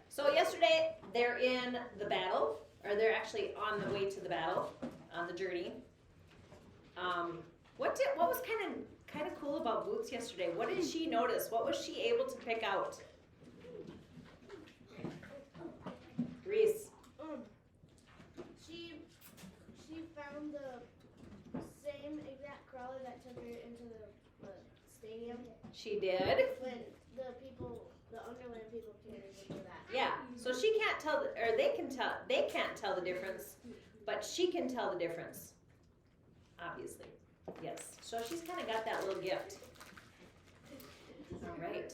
So yesterday, they're in the battle, or they're actually on the way to the battle, on the journey. What was kind of cool about Boots yesterday? What did she notice? What was she able to pick out? Reese. She found the same exact crawler that took her into the stadium. She did. When the Underland people came into that. Yeah. So she can't tell, or they can't tell the difference, but she can tell the difference. Obviously. Yes. So she's kind of got that little gift. All right.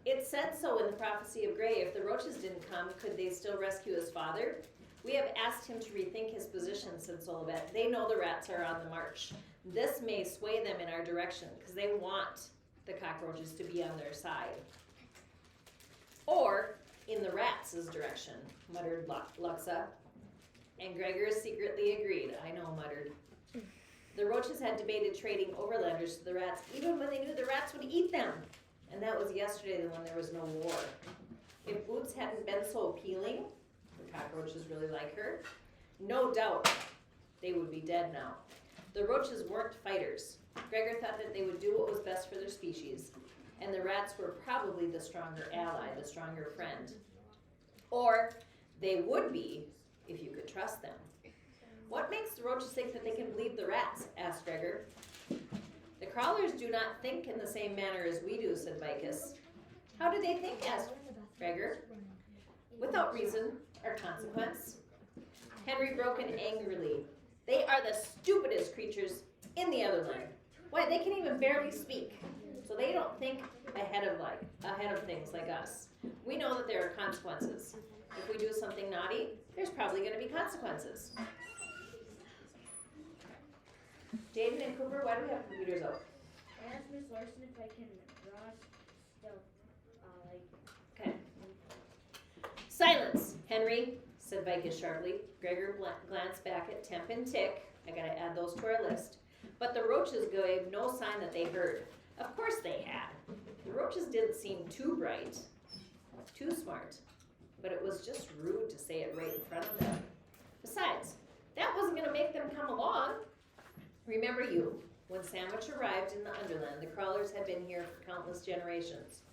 It said so in the prophecy of Gray. If the roaches didn't come, could they still rescue his father? We have asked him to rethink his position, said Solobet. They know the rats are on the march. This may sway them in our direction because they want the cockroaches to be on their side. Or in the rats' direction, muttered Luxa. And Gregor secretly agreed. I know, muttered. The roaches had debated trading overlanders to the rats, even when they knew the rats would eat them. And that was yesterday when there was no war. If Boots hadn't been so appealing, the cockroaches really like her, no doubt they would be dead now. The roaches weren't fighters. Gregor thought that they would do what was best for their species, and the rats were probably the stronger ally, the stronger friend. Or they would be if you could trust them. What makes the roaches think that they can believe the rats? Asked Gregor. The crawlers do not think in the same manner as we do, said Vicus. How do they think? Asked Gregor. Without reason or consequence. Henry broke in angrily. They are the stupidest creatures in the other land. Why, they can even barely speak. So they don't think ahead of things like us. We know that there are consequences. If we do something naughty, there's probably going to be consequences. Jaden and Cooper, why do we have computers out? I asked Miss Larson if I can draw stuff Okay. Silence, Henry, said Vicus sharply. Gregor glanced back at Temp and Tick. I gotta add those to our list. But the roaches gave no sign that they heard. Of course they had. The roaches didn't seem too bright, too smart, but it was just rude to say it right in front of them. Besides, that wasn't gonna make them come along. Remember you, when Sandwich arrived in the Underland, the crawlers had been here for countless generations.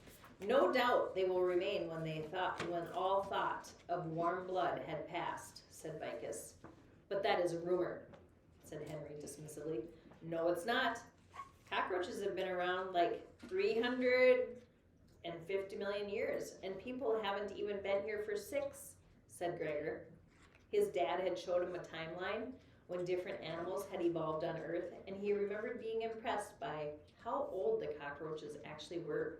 No doubt they will remain when all thought of warm blood had passed, said Vicus. But that is a rumor, said Henry dismissively. No, it's not. Cockroaches have been around like 350 million years, and people haven't even been here for 6, said Gregor. His dad had showed him a timeline when different animals had evolved on Earth, and he remembered being impressed by how old the cockroaches actually were.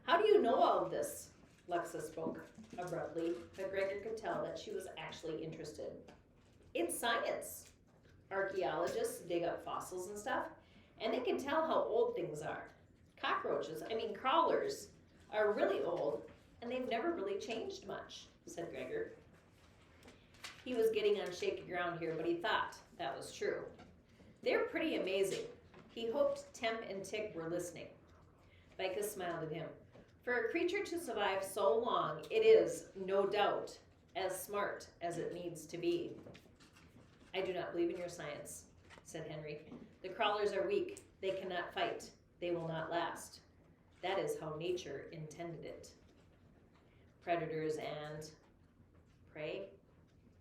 How do you know all of this? Luxa spoke abruptly, but Gregor could tell that she was actually interested. It's science. Archaeologists dig up fossils and stuff, and they can tell how old things are. Crawlers are really old, and they've never really changed much, said Gregor. He was getting on shaky ground here, but he thought that was true. They're pretty amazing. He hoped Temp and Tick were listening. Vicus smiled at him. For a creature to survive so long, it is, no doubt, as smart as it needs to be. I do not believe in your science, said Henry. The crawlers are weak. They cannot fight. They will not last. That is how nature intended it. Predators and prey.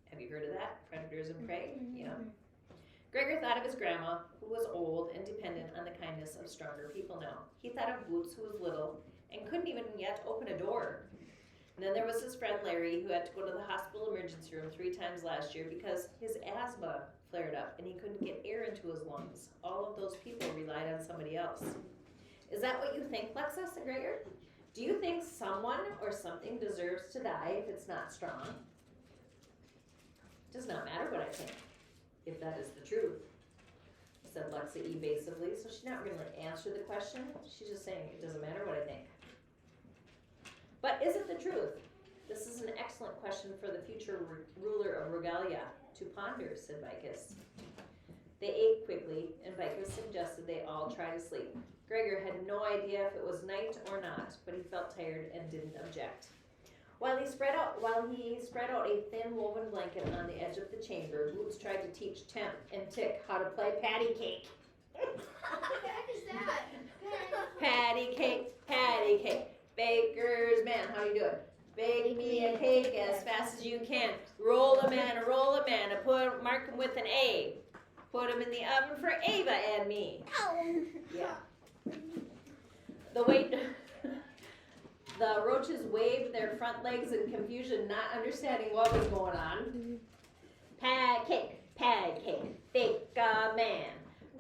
Have you heard of that? Predators and prey? Yeah. Gregor thought of his grandma, who was old and dependent on the kindness of stronger people now. He thought of Boots, who was little and couldn't even yet open a door. And then there was his friend Larry, who had to go to the hospital emergency room 3 times last year because his asthma flared up and he couldn't get air into his lungs. All of those people relied on somebody else. Is that what you think, Lexa? Said Gregor. Do you think someone or something deserves to die if it's not strong? It does not matter what I think, if that is the truth, said Lexa evasively. So she's not going to answer the question. She's just saying it doesn't matter what I think. But is it the truth? This is an excellent question for the future ruler of Regalia to ponder, said Vicus. They ate quickly, and Vicus suggested they all try to sleep. Gregor had no idea if it was night or not, but he felt tired and didn't object. While he spread out a thin woven blanket on the edge of the chamber, Boots tried to teach Temp and Tick how to play patty cake. What the heck is that? Patty cake, baker's man, how do you do it? Bake me a cake as fast as you can. Roll a man, and mark him with an A. Put him in the oven for Ava and me. Yeah. The roaches waved their front legs in confusion, not understanding what was going on. Pad cake, bake a man.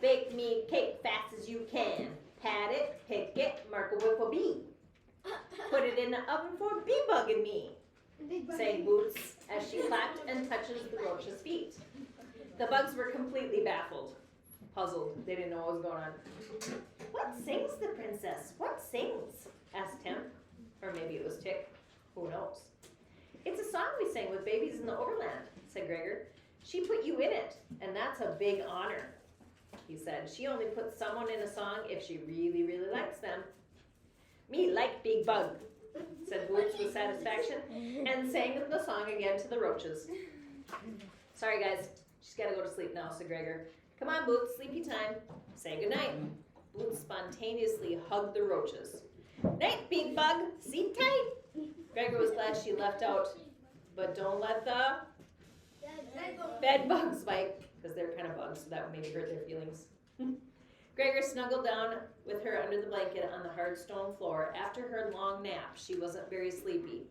Bake me cake fast as you can. Pat it, pick it, mark a whip a bee. Put it in the oven for bee bug and me, sang Boots as she clapped and touches the roach's feet. The bugs were completely baffled, puzzled. They didn't know what was going on. What sings the princess? What sings? Asked Temp. Or maybe it was Tick. Who knows? It's a song we sang with babies in the overland, said Gregor. She put you in it, and that's a big honor, he said. She only puts someone in a song if she really, really likes them. Me like big bug, said Boots with satisfaction, and sang the song again to the roaches. Sorry, guys. She's got to go to sleep now, said Gregor. Come on, Boots, sleepy time. Say goodnight. Boots spontaneously hugged the roaches. Night, big bug. Sleep tight. Gregor was glad she left out, but don't let the bed bugs bite, because they're kind of bugs, so that would maybe hurt their feelings. Gregor snuggled down with her under the blanket on the hard stone floor. After her long nap, she wasn't very sleepy.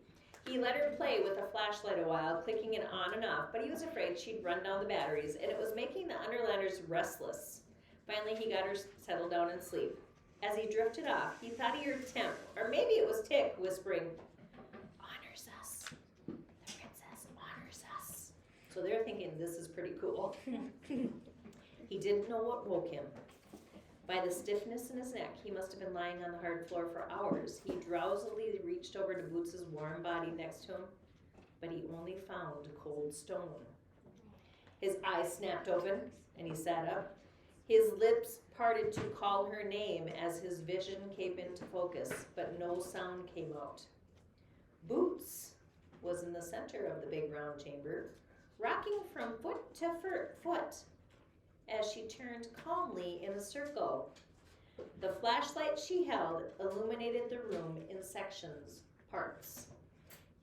He let her play with a flashlight a while, clicking it on and off, but he was afraid she'd run down the batteries, and it was making the Underlanders restless. Finally, he got her settled down in sleep. As he drifted off, he thought he heard Temp, or maybe it was Tick, whispering, "Honors us. The princess honors us." So they're thinking this is pretty cool. He didn't know what woke him. By the stiffness in his neck, he must have been lying on the hard floor for hours. He drowsily reached over to Boots's warm body next to him, but he only found cold stone. His eyes snapped open, and he sat up. His lips parted to call her name as his vision came into focus, but no sound came out. Boots was in the center of the big round chamber, rocking from foot to foot as she turned calmly in a circle. The flashlight she held illuminated the room in sections, parts.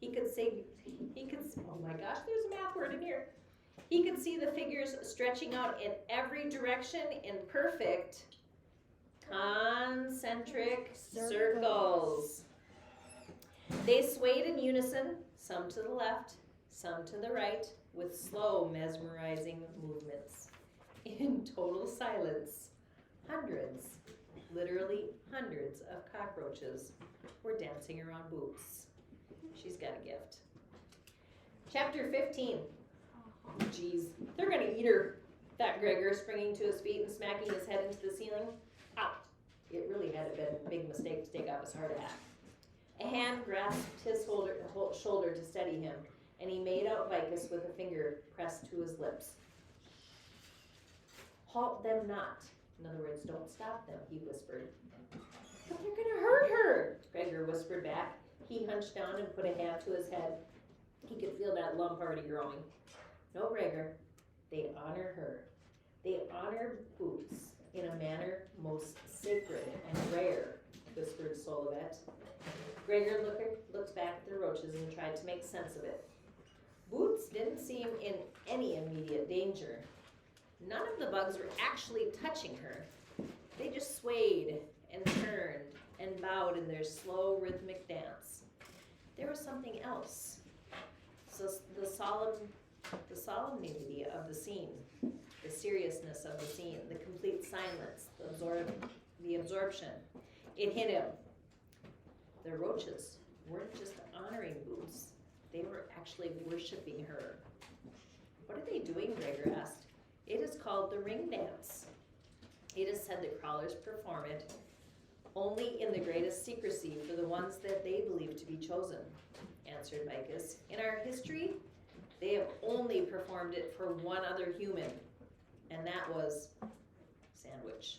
He could oh my gosh, there's a math word in here. He could see the figures stretching out in every direction in perfect concentric circles. They swayed in unison, some to the left, some to the right, with slow, mesmerizing movements. In total silence, hundreds, literally hundreds of cockroaches were dancing around Boots. She's got a gift. Chapter 15. Jeez, they're gonna eat her, thought Gregor, springing to his feet and smacking his head into the ceiling. Ow! It really had been a big mistake to take off his hard hat. A hand grasped his shoulder to steady him, and he made out Vicus with a finger pressed to his lips. Halt them not. In other words, don't stop them, he whispered. But they're gonna hurt her, Gregor whispered back. He hunched down and put a hand to his head. He could feel that lump already growing. No, Gregor, they honor her. They honor Boots in a manner most sacred and rare, whispered Solivet. Gregor looked back at the roaches and tried to make sense of it. Boots didn't seem in any immediate danger. None of the bugs were actually touching her. They just swayed and turned and bowed in their slow, rhythmic dance. There was something else. So the solemnity of the scene, the seriousness of the scene, the complete silence, the absorption. It hit him. The roaches weren't just honoring Boots. They were actually worshiping her. What are they doing, Gregor asked. It is called the ring dance. It is said that crawlers perform it only in the greatest secrecy for the ones that they believe to be chosen, answered Vicus. In our history, they have only performed it for one other human, and that was sandwich.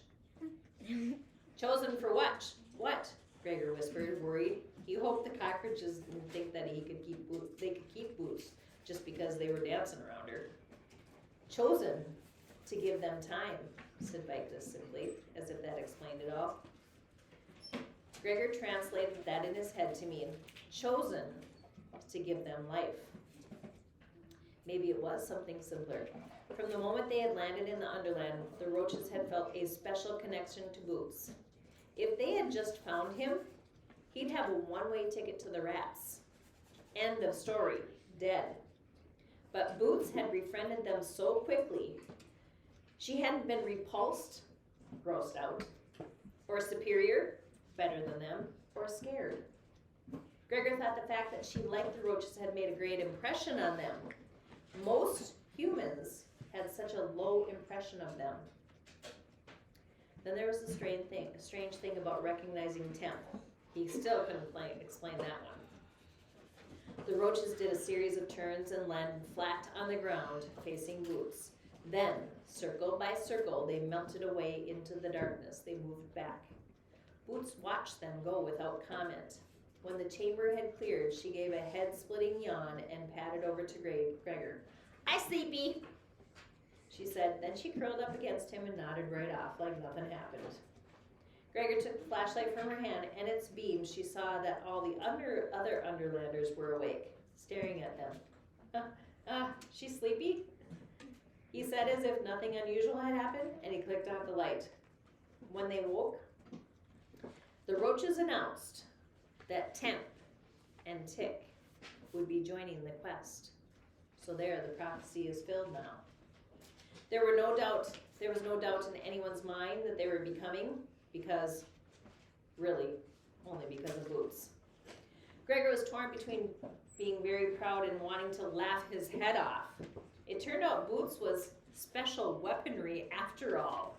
Chosen for what? What? Gregor whispered, worried. He hoped the cockroaches didn't think that they could keep Boots just because they were dancing around her. Chosen to give them time, said Victus simply, as if that explained it all. Gregor translated that in his head to mean chosen to give them life. Maybe it was something simpler. From the moment they had landed in the Underland, the roaches had felt a special connection to Boots. If they had just found him, he'd have a one-way ticket to the rats. End of story. Dead. But Boots had befriended them so quickly, she hadn't been repulsed, grossed out, or superior, better than them, or scared. Gregor thought the fact that she liked the roaches had made a great impression on them. Most humans had such a low impression of them. Then there was a strange thing about recognizing Temp. He still couldn't explain that one. The roaches did a series of turns and landed flat on the ground, facing Boots. Then, circle by circle, they melted away into the darkness. They moved back. Boots watched them go without comment. When the chamber had cleared, she gave a head-splitting yawn and padded over to Gregor. "Hi, Sleepy," she said. Then she curled up against him and nodded right off like nothing happened. Gregor took the flashlight from her hand, and its beam she saw that all the other Underlanders were awake, staring at them. She's sleepy?" he said as if nothing unusual had happened, and he clicked off the light. When they woke, the roaches announced that Temp and Tick would be joining the quest. So there, the prophecy is filled now. There was no doubt in anyone's mind that they were becoming, because, really, only because of Boots. Gregor was torn between being very proud and wanting to laugh his head off. It turned out Boots was special weaponry after all.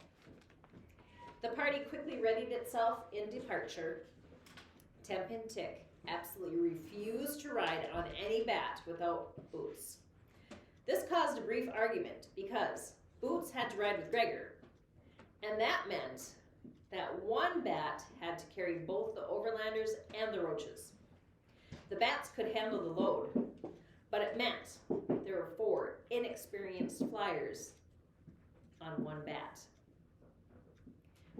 The party quickly readied itself in departure. Temp and Tick absolutely refused to ride on any bat without Boots. This caused a brief argument because Boots had to ride with Gregor, and that meant that one bat had to carry both the Overlanders and the roaches. The bats could handle the load, but it meant there were 4 inexperienced flyers on one bat.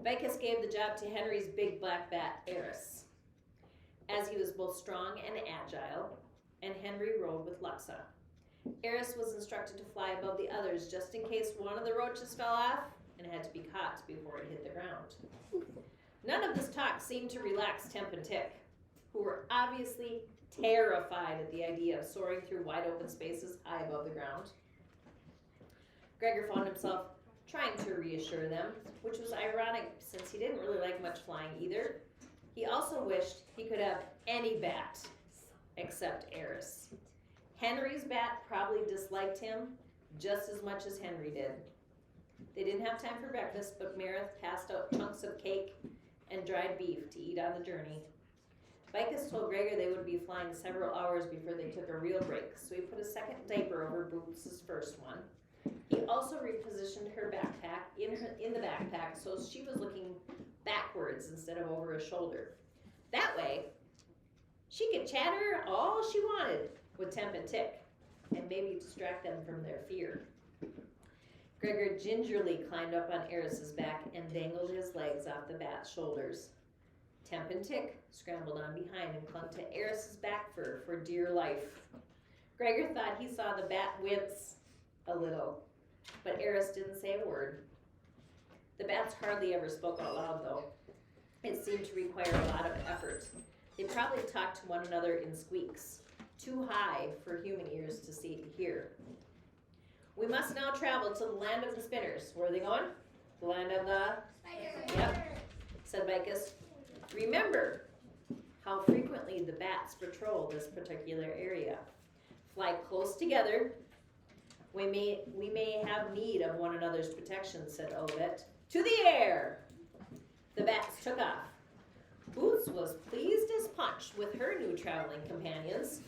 Vicus gave the job to Henry's big black bat, Eris, as he was both strong and agile, and Henry rode with Luxa. Eris was instructed to fly above the others just in case one of the roaches fell off and had to be caught before it hit the ground. None of this talk seemed to relax Temp and Tick, who were obviously terrified at the idea of soaring through wide open spaces high above the ground. Gregor found himself trying to reassure them, which was ironic since he didn't really like much flying either. He also wished he could have any bat except Eris. Henry's bat probably disliked him just as much as Henry did. They didn't have time for breakfast, but Meredith passed out chunks of cake and dried beef to eat on the journey. Vicus told Gregor they would be flying several hours before they took a real break, so he put a second diaper over Boots' first one. He also repositioned her backpack in the backpack so she was looking backwards instead of over his shoulder. That way, she could chatter all she wanted with Temp and Tick, and maybe distract them from their fear. Gregor gingerly climbed up on Eris's back and dangled his legs off the bat's shoulders. Temp and Tick scrambled on behind and clung to Eris's back fur for dear life. Gregor thought he saw the bat wince a little, but Eris didn't say a word. The bats hardly ever spoke out loud, though. It seemed to require a lot of effort. They probably talked to one another in squeaks, too high for human ears to see and hear. We must now travel to the land of the spinners. Where are they going? The land of the... Spider. Yep, said Vicus. Remember how frequently the bats patrol this particular area. Fly close together. We may have need of one another's protection, said Ovet. To the air! The bats took off. Boots was pleased as punch with her new traveling companions.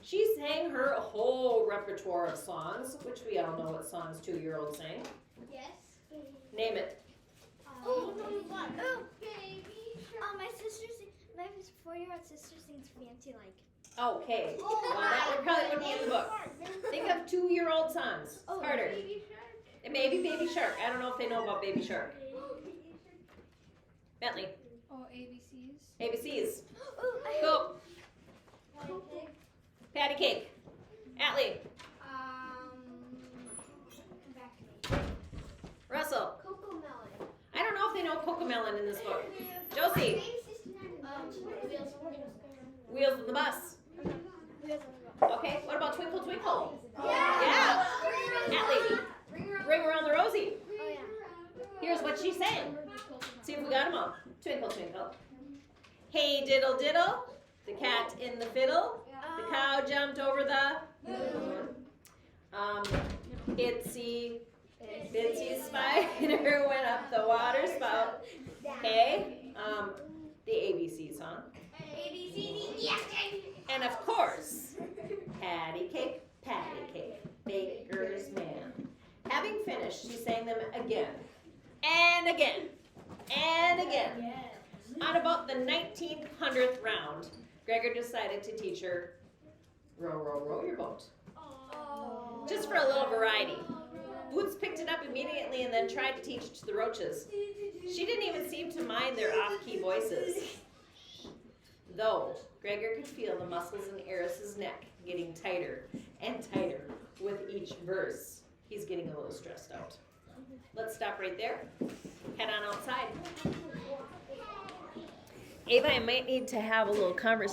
She sang her whole repertoire of songs, which we all know what songs 2-year-olds sing. Yes. Name it. Oh, fun. My 4-year-old sister sings Fancy Like. Okay. Well, that one probably wouldn't be in the book. Think of 2-year-old songs. It's harder. It may be Baby Shark. I don't know if they know about Baby Shark. Bentley. Oh, ABCs. ABCs. Oh, Go. Patty cake. Atlee. Russell. Cocoa melon. I don't know if they know Cocomelon in this book. Josie. Wheels of the Bus. Okay. What about Twinkle Twinkle? Yeah. Atlee. Ring Around the Rosie. Oh yeah. Here's what she sang. See if we got them all. Twinkle Twinkle. Hey diddle diddle. The cat in the fiddle. The cow jumped over the moon. Itsy Bitsy spider went up the water spout. Okay. The ABC song. And of course, patty cake, baker's man. Having finished, she sang them again, and again, and again. On about the 1900th round, Gregor decided to teach her, row, row, row your boat. Just for a little variety. Boots picked it up immediately and then tried to teach it to the roaches. She didn't even seem to mind their off-key voices. Though, Gregor could feel the muscles in Eris's neck getting tighter and tighter with each verse. He's getting a little stressed out. Let's stop right there. Head on outside. Ava, I might need to have a little conversation.